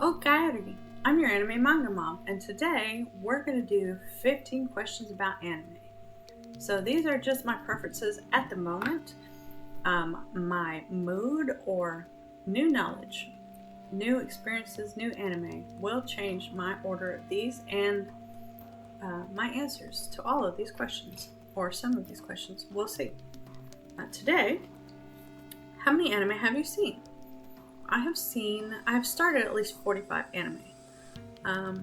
Okay, I'm your anime manga mom, and today we're going to do 15 questions about anime. So these are just my preferences at the moment, my mood, or new knowledge, new experiences, new anime will change my order of these and my answers to all of these questions, or some of these questions. We'll see. Today, how many anime have you seen? I've started at least 45 anime. I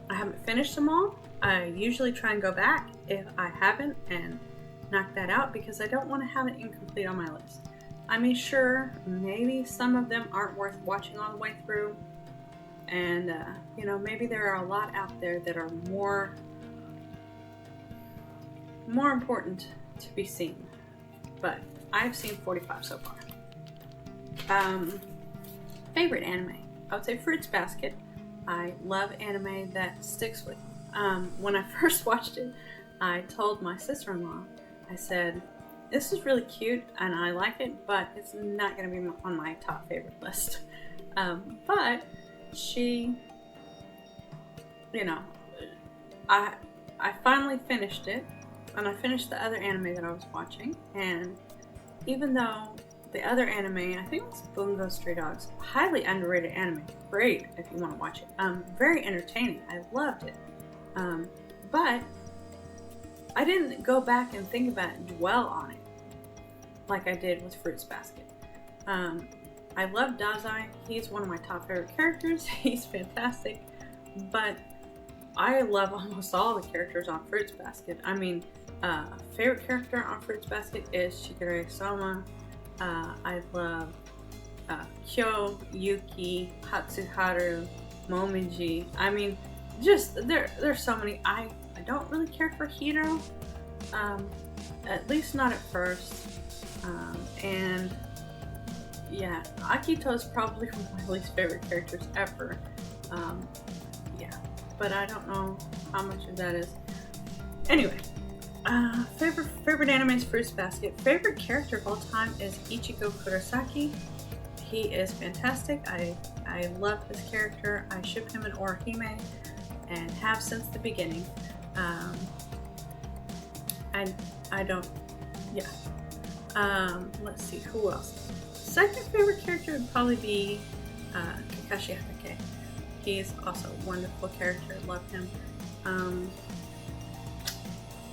haven't finished them all. I usually try and go back if I haven't and knock that out because I don't want to have it incomplete on my list. I mean, sure, maybe some of them aren't worth watching all the way through, and maybe there are a lot out there that are more important to be seen. But I've seen 45 so far. Favorite anime? I would say Fruits Basket. I love anime that sticks with you. When I first watched it, I told my sister-in-law, I said, this is really cute and I like it, but it's not going to be on my top favorite list. But she, I finally finished it, and I finished the other anime that I was watching, and even though the other anime, I think it was Bungo Stray Dogs, highly underrated anime, great if you want to watch it, very entertaining, I loved it, but I didn't go back and think about it and dwell on it like I did with Fruits Basket. I love Dazai, he's one of my top favorite characters, he's fantastic, but I love almost all the characters on Fruits Basket. I mean, favorite character on Fruits Basket is Shigure Soma. I love Kyo, Yuki, Hatsuharu, Momiji. I mean, just there's so many. I don't really care for Hiro, at least not at first. And yeah, Akito is probably one of my least favorite characters ever. Yeah, but I don't know how much of that is. Anyway. Favorite anime is Fruits Basket. Favorite character of all time is Ichigo Kurosaki. He is fantastic. I love his character. I ship him in Orihime and have since the beginning. And I don't, yeah. Let's see, who else? Second favorite character would probably be Kakashi Hatake. He's also a wonderful character. Love him.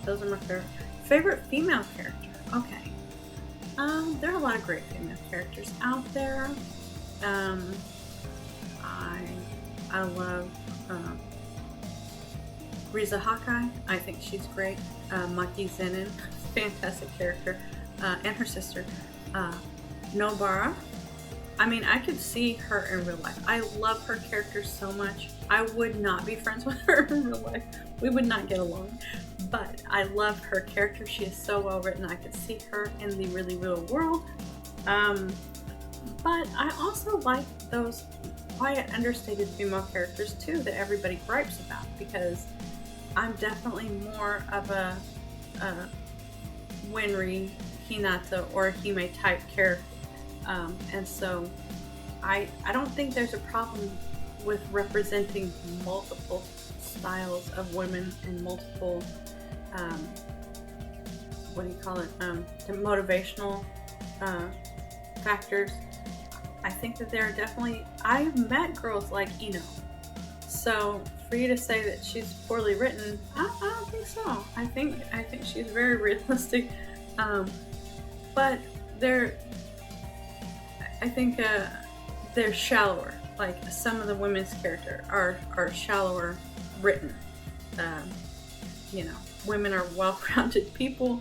Those are my favorite female character. Okay. There are a lot of great female characters out there. I love Riza Hakai. I think she's great. Maki Zenin, fantastic character. And her sister, Nobara. I mean, I could see her in real life. I love her character so much. I would not be friends with her in real life. We would not get along. But I love her character. She is so well written. I could see her in the really real world. But I also like those quiet, understated female characters too that everybody gripes about, because I'm definitely more of a Winry, Hinata, or Hime type character. And so I don't think there's a problem with representing multiple styles of women and multiple the motivational factors. I think that there are definitely, I've met girls like Ino, so for you to say that she's poorly written, I don't think so. I think she's very realistic, but I think they're shallower. Like, some of the women's character are shallower written. Women are well-rounded people.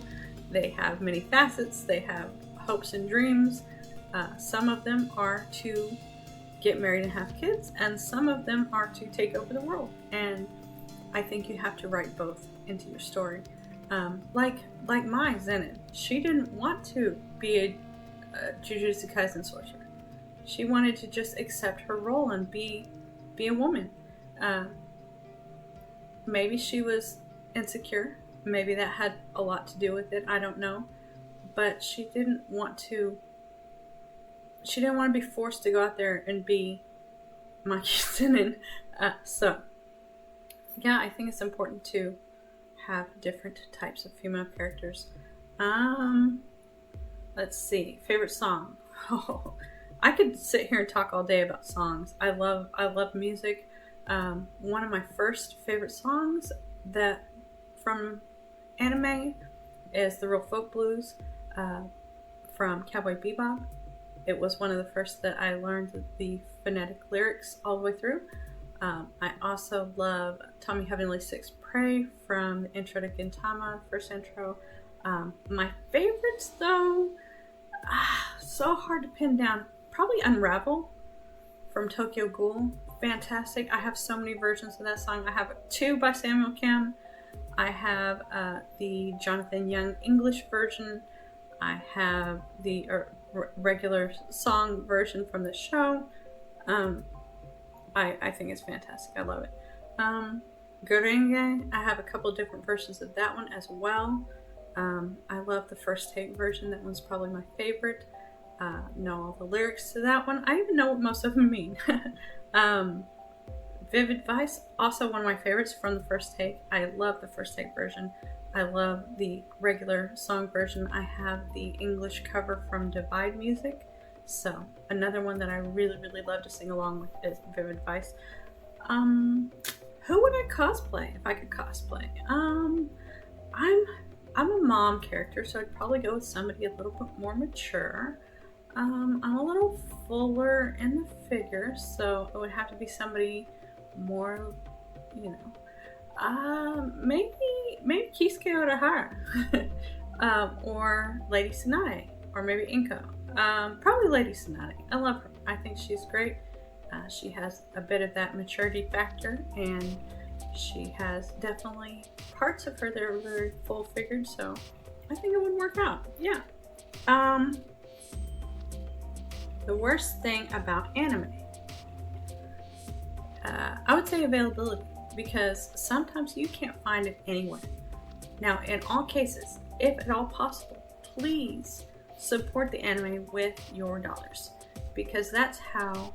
They have many facets. They have hopes and dreams. Some of them are to get married and have kids, and some of them are to take over the world. And I think you have to write both into your story. Like Mai Zenith, she didn't want to be a Jujutsu Kaisen sorcerer. She wanted to just accept her role and be a woman. Maybe she was insecure. Maybe that had a lot to do with it. I don't know. But she didn't want to be forced to go out there and be Makisunin. So, yeah, I think it's important to have different types of female characters. Let's see. Favorite song. Oh, I could sit here and talk all day about songs. I love music. One of my first favorite songs that from anime is the Real Folk Blues from Cowboy Bebop. It was one of the first that I learned the phonetic lyrics all the way through. I also love Tommy Heavenly Six Prey from the intro to Gintama, first intro. My favorites, though, so hard to pin down. Probably Unravel from Tokyo Ghoul. Fantastic. I have so many versions of that song. I have 2 by Samuel Kim. I have the Jonathan Young English version. I have the regular song version from the show. I think it's fantastic. I love it. Gurenge, I have a couple different versions of that one as well. I love the first take version. That one's probably my favorite. Know all the lyrics to that one. I even know what most of them mean. Vivid Vice, also one of my favorites from the first take. I love the first take version. I love the regular song version. I have the English cover from Divide Music. So another one that I really, really love to sing along with is Vivid Vice. Who would I cosplay if I could cosplay? I'm a mom character, so I'd probably go with somebody a little bit more mature. I'm a little fuller in the figure, so it would have to be somebody more, maybe Kisuke Urahara, or Lady Tsunade, or maybe Inko. Probably Lady Tsunade. I love her. I think she's great. She has a bit of that maturity factor, and she has definitely parts of her that are very full figured, so I think it would work out. Yeah. The worst thing about anime, I would say availability, because sometimes you can't find it anywhere. Now, in all cases, if at all possible, please support the anime with your dollars, because that's how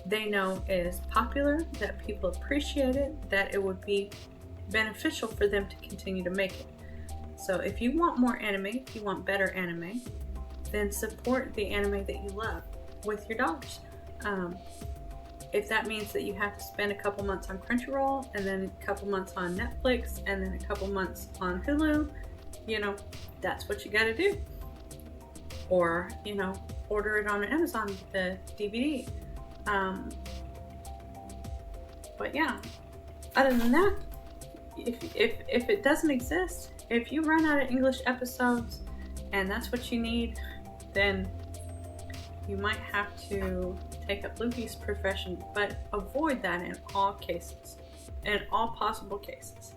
they know it is popular, that people appreciate it, that it would be beneficial for them to continue to make it. So if you want more anime, if you want better anime, then support the anime that you love with your dollars. If that means that you have to spend a couple months on Crunchyroll, and then a couple months on Netflix, and then a couple months on Hulu, that's what you gotta do. Or, order it on Amazon, the DVD. But yeah, other than that, if it doesn't exist, if you run out of English episodes and that's what you need, then you might have to take up Luffy's profession, but avoid that in all cases, in all possible cases.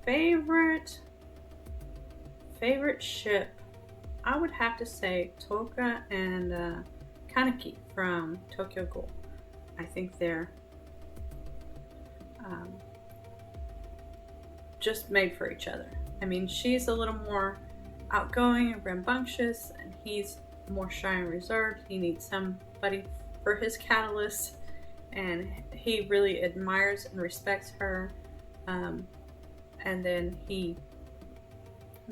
Favorite ship, I would have to say Toka and Kaneki from Tokyo Ghoul. I think they're just made for each other. I mean, she's a little more outgoing and rambunctious, and he's more shy and reserved. He needs somebody for his catalyst, and he really admires and respects her. And then he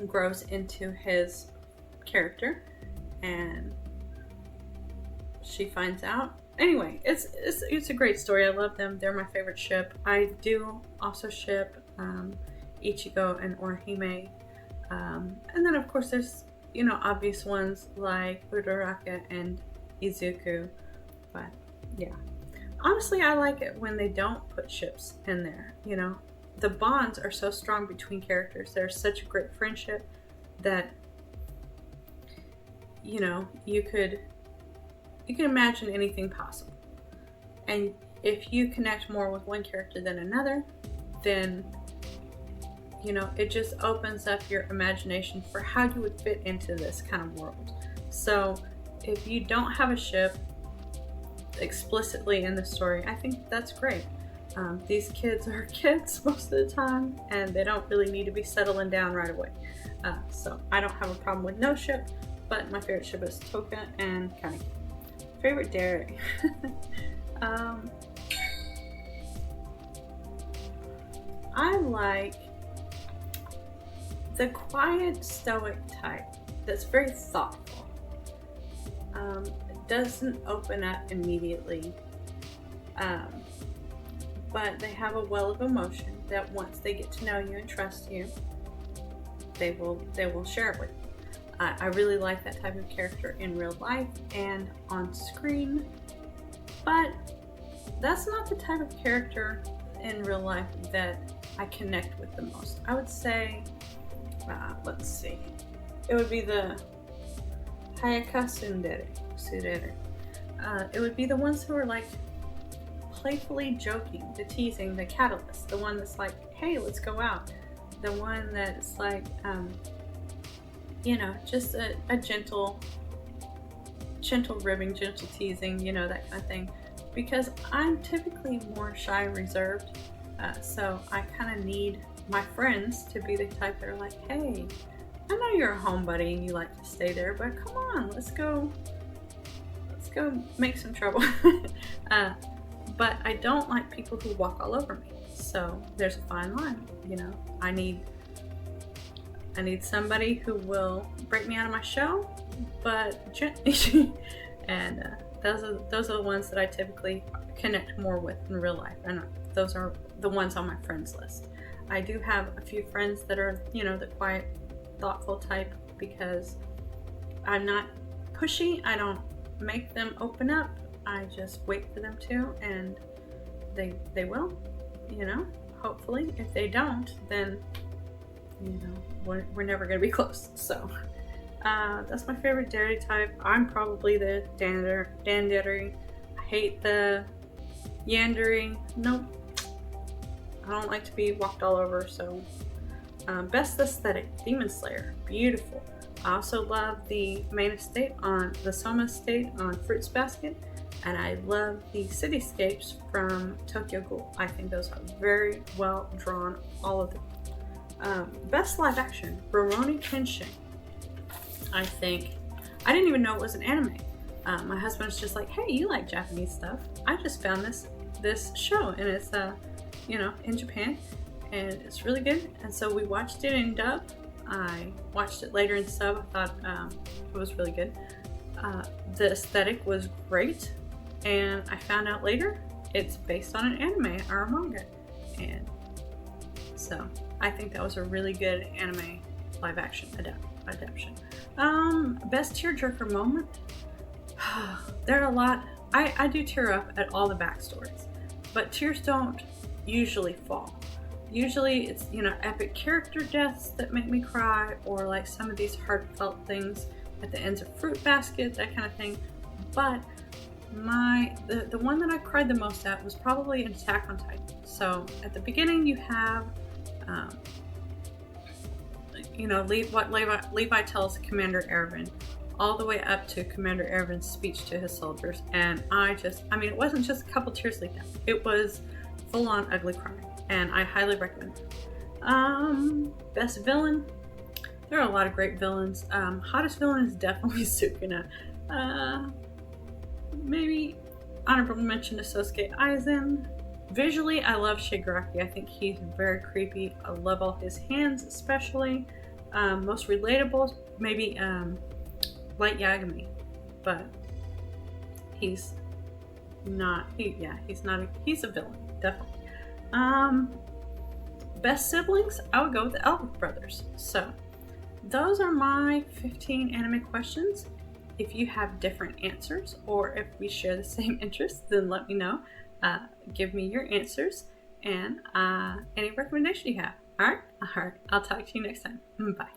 grows into his character, and she finds out. Anyway, it's a great story. I love them. They're my favorite ship. I do also ship Ichigo and Orihime. And then of course there's, obvious ones like Uraraka and Izuku. But yeah. Honestly, I like it when they don't put ships in there. The bonds are so strong between characters. There's such a great friendship that you could imagine anything possible. And if you connect more with one character than another, then it just opens up your imagination for how you would fit into this kind of world. So if you don't have a ship explicitly in the story, I think that's great. These kids are kids most of the time, and they don't really need to be settling down right away. So I don't have a problem with no ship, but my favorite ship is Toka and Kaneki. Favorite Dere. I like the quiet, stoic type that's very thoughtful. Doesn't open up immediately, but they have a well of emotion that once they get to know you and trust you, they will share it with you. I really like that type of character in real life and on screen, but that's not the type of character in real life that I connect with the most. I would say, let's see, it would be the Hayaka Tsundere. It would be the ones who are like playfully joking, the teasing, the catalyst, the one that's like, hey, let's go out. The one that's like, just a gentle ribbing, gentle teasing, that kind of thing. Because I'm typically more shy and reserved, so I kind of need my friends to be the type that are like, hey, I know you're a homebody and you like to stay there, but come on, let's go make some trouble. But I don't like people who walk all over me. So there's a fine line, I need somebody who will break me out of my shell, but gently. And those are the ones that I typically connect more with in real life, and those are the ones on my friends list. I do have a few friends that are, the quiet, thoughtful type, because I'm not pushy. I don't make them open up. I just wait for them to, and they will, hopefully. If they don't, then we're never gonna be close. So that's my favorite Dere type. I'm probably the Dere. I hate the Yandere. Nope, I don't like to be walked all over. So best aesthetic, Demon Slayer, beautiful. I also love the main estate on the Soma estate on Fruits Basket, and I love the cityscapes from Tokyo Ghoul. I think those are very well drawn, all of them. Best live action, Rurouni Kenshin. I think I didn't even know it was an anime. My husband was just like, hey, you like Japanese stuff. I just found this show, and it's in Japan, and it's really good. And so we watched it in dub. I watched it later in sub. I thought it was really good. The aesthetic was great, and I found out later it's based on an anime or a manga, and so I think that was a really good anime live action adaptation. Best tearjerker moment. There are a lot. I do tear up at all the backstories, but tears don't usually fall. Usually it's, epic character deaths that make me cry, or like some of these heartfelt things at the ends of Fruit Basket, that kind of thing. But the one that I cried the most at was probably in Attack on Titan. So at the beginning you have, what Levi tells Commander Erwin, all the way up to Commander Erwin's speech to his soldiers. And it wasn't just a couple tears leaked out. It was full-on ugly crying. And I highly recommend it. Best villain. There are a lot of great villains. Hottest villain is definitely Sukuna. Maybe honorable mention to Sosuke Aizen. Visually, I love Shigaraki. I think he's very creepy. I love all his hands, especially. Most relatable, maybe Light Yagami, but he's not. He's a villain, definitely. Best siblings, I would go with the Elric brothers. So those are my 15 anime questions. If you have different answers, or if we share the same interests, then let me know. Give me your answers and any recommendation you have. All right. I'll talk to you next time. Bye.